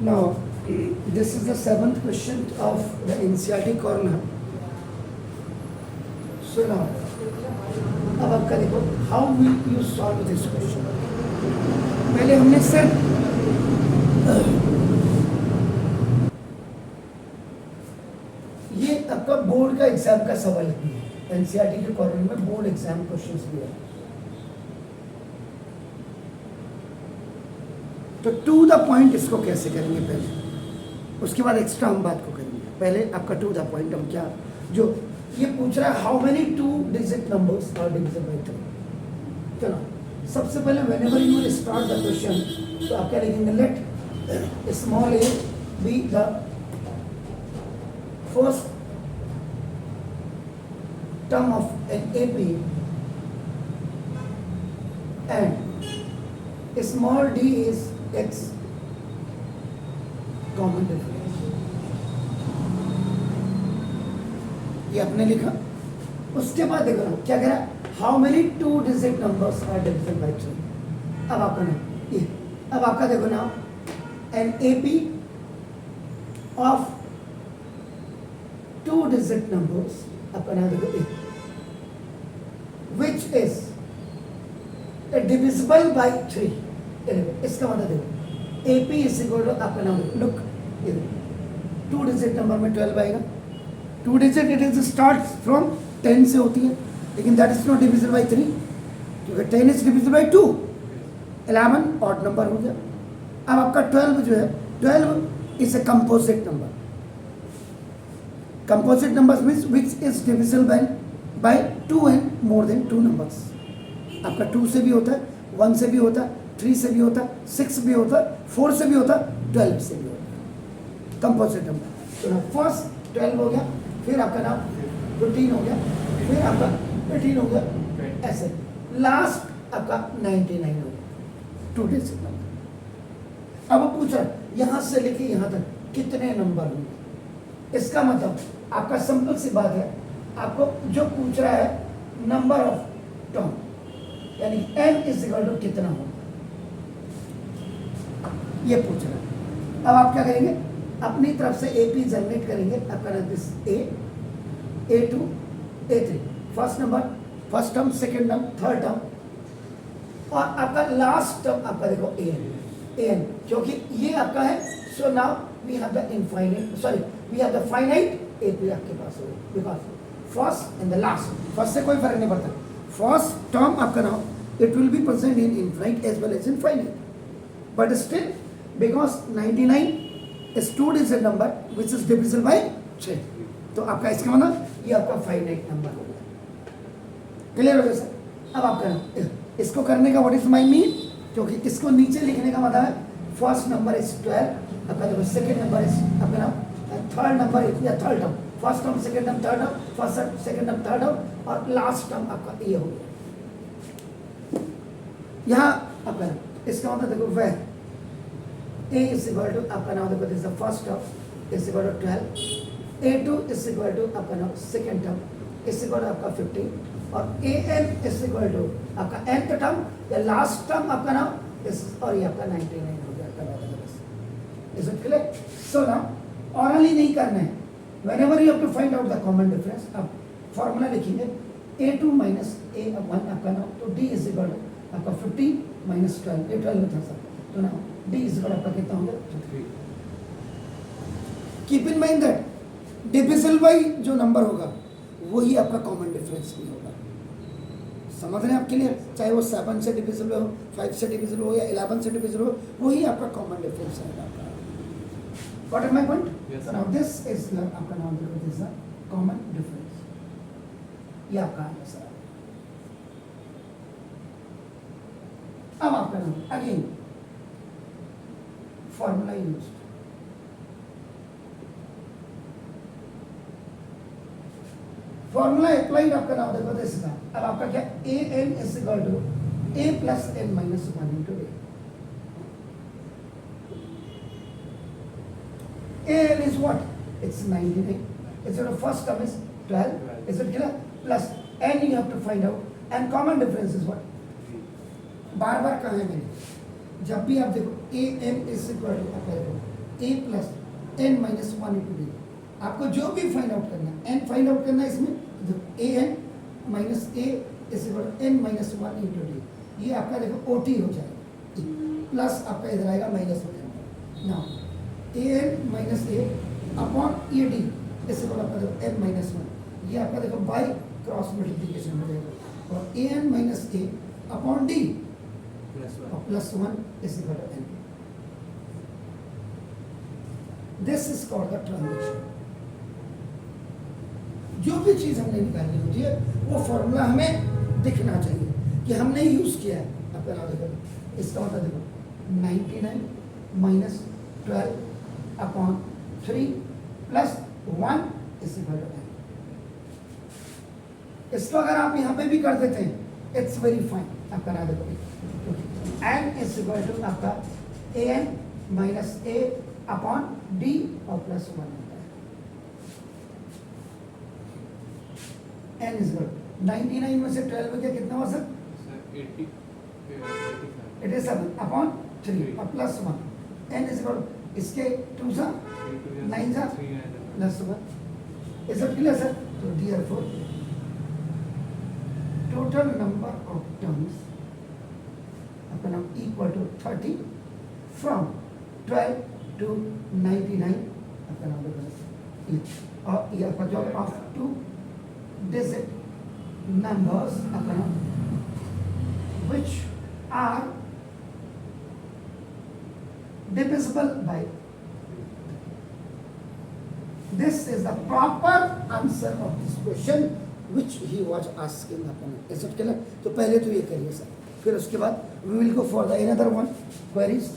Now, this is the 7th question of the NCERT corner. So now, अब आपका देखो, how will you solve this question? पहले हमने सिर्फ ये आपका बोर्ड का एग्जाम का सवाल भी है, एनसीईआरटी के कॉर्नर में बोर्ड एग्जाम क्वेश्चंस भी है। तो टू द पॉइंट इसको कैसे करेंगे पहले, उसके बाद एक्स्ट्रा हम बात को करेंगे। पहले आपका टू द पॉइंट हम क्या, जो ये पूछ रहा है how many 2 digit numbers are divisible by 3। चलो सबसे पहले whenever you start the question, तो आप क्या लिखेंगे, let small a be the first term of an AP and small d is x common difference. ये आपने लिखा। उसके बाद देखो क्या कह रहा है, how many 2 digit numbers are divisible by 3। अब आपका ना ये, अब आपका देखो ना, an AP of 2 digit numbers, आपका नाम देखो a, which is divisible by 3। इसका मतलब देखो AP इज इक्वल टू, आपका नाम लुक, 2 डिजिट नंबर में 12 आएगा। 2 digit it is start from 10 से होती है, लेकिन that is not divisible by 3 क्योंकि 10 is divisible bye 2। 11 odd number हो गया। अब आपका 12 जो है, 12 is a composite number. Composite numbers means which is divisible bye 2 and more than 2 numbers. आपका 2 से भी होता है, 1 से भी होता है, 3 से भी होता है, 6 भी होता है, 4 से भी होता है, 12 से भी होता है कंपोजिट नंबर। तो फर्स्ट 12 हो गया, फिर आपका नाम 15 हो गया, फिर आपका 18 हो गया, ऐसे लास्ट आपका 99 हो गया, 2 डिजिट नंबर। अब वो पूछ रहा है यहां से लेके यहां तक कितने नंबर होंगे। इसका मतलब आपका सिंपल सी बात है, आपको जो पूछ रहा है नंबर ऑफ टर्म, यानी n इज इक्वल टू कितना होगा, ये पूछ रहा है। अब आप क्या करेंगे, अपनी तरफ से AP जनरेट करेंगे। आपका this A, A2, A3, first number, first term, second term, third term, और आपका लास्ट टर्म आपका देखो AN, क्योंकि ये आपका है। So now we have the infinite, sorry we have the finite AP आपके पास होगा, because first and the last, first से कोई फर्क नहीं पड़ता। फर्स्ट टर्म आपका now it will be present in infinite as well as infinite, but still because 99 is 2 digit number which is divisible by 3। तो आपका इसका मतलब ये आपका फाइनाइट नंबर हो गया। क्लियर हो गया सर। अब आपका इसको करने का व्हाट इज माय मीन, क्योंकि इसको नीचे लिखने का मतलब है फर्स्ट नंबर इज 12, आपका देखो सेकंड नंबर इज आपका नाम, थर्ड नंबर या third term, first term, second term, third term, first second term, third term, और लास्ट टर्म आपका ये हो गया। यहाँ आपका इसका मतलब देखो वह A is equal to आपका नाम देखो, this is the first term is equal to 12, A2 is equal to आपका नाम second term is equal to आपका 15, और AN is equal to आपका nth term या last term आपका नाम is, और ये आपका 99 हो गया आपका बस। Is it clear? So now orally नहीं करना है, whenever you have to find out the common difference, आप फॉर्मूला लिखेंगे A2 minus A1 आपका नाम, तो D is equal to आपका 15 minus 12, ये 12 में था सर, तो ना D is equal आपका कितना होगा 3। Keep in mind that divisible by जो नंबर होगा वही आपका कॉमन डिफरेंस भी होगा। समझ रहे हैं आप, क्लियर? चाहे वो 7 से डिविजिबल हो, 5 से डिविजिबल हो, या 11 से डिविजिबल हो, वही आपका कॉमन डिफरेंस है आपका। Got it my point? So now this is आपका नाम देखो, दिस इज कॉमन डिफरेंस। ये आपका आंसर है। अब आपका नाम again formula use, formula applied आपका नाम देखो दिस का। अब आपका क्या, AN is equal to A plus N minus 1 into A। AN is what, it's 99, it's your first term is 12, is it clear, plus N you have to find out, and common difference is what, बार बार कहा है मैंने, जब भी आप देखो AN is equal to A plus N minus one into D. आपको जो भी फाइंड आउट करना है, एन फाइंड आउट करना है इसमें, A N minus A is equal N minus one into D. ये आपका देखो ओटी हो जाएगा, प्लस आपका इधर आएगा माइनस हो जाएगा। Now a N minus a upon e d is equal आपका देखो एन माइनस वन। ये आपका देखो बाई क्रॉस मल्टीप्लीकेशन हो जाएगा, और a N minus a upon d और plus one is equal to n. This is called the transition. जो भी चीज हमने निकालनी होती है वो फॉर्मूला हमें दिखना चाहिए कि हमने यूज किया है। आपका नाम देखो, इसका मतलब देखो 99 minus 12 upon 3 plus 1 is equal to n. इसको अगर आप यहाँ पे भी कर देते हैं इट्स वेरी फाइन। आपका नाम देखो एन इज इक्वल टू आपका A N minus a upon d और प्लस 1 होता है। एन इज इक्वल 99 में से 12 में क्या कितना हुआ सर? 87 अपॉन 3 और प्लस 1। एन इज इक्वल इसके 2 सा 9 सा plus 1। Is it clear sir? तो therefore total number of terms आपका नाम equal to 30 from 12 to 99 आपका नाम देखो, और ये आपका जो of 2 digit numbers आपका नाम which are divisible by, this is the proper answer of this question which he was asking upon it. Is it clear? तो पहले तो ये करिए सर, फिर उसके बाद we will go for the another one queries.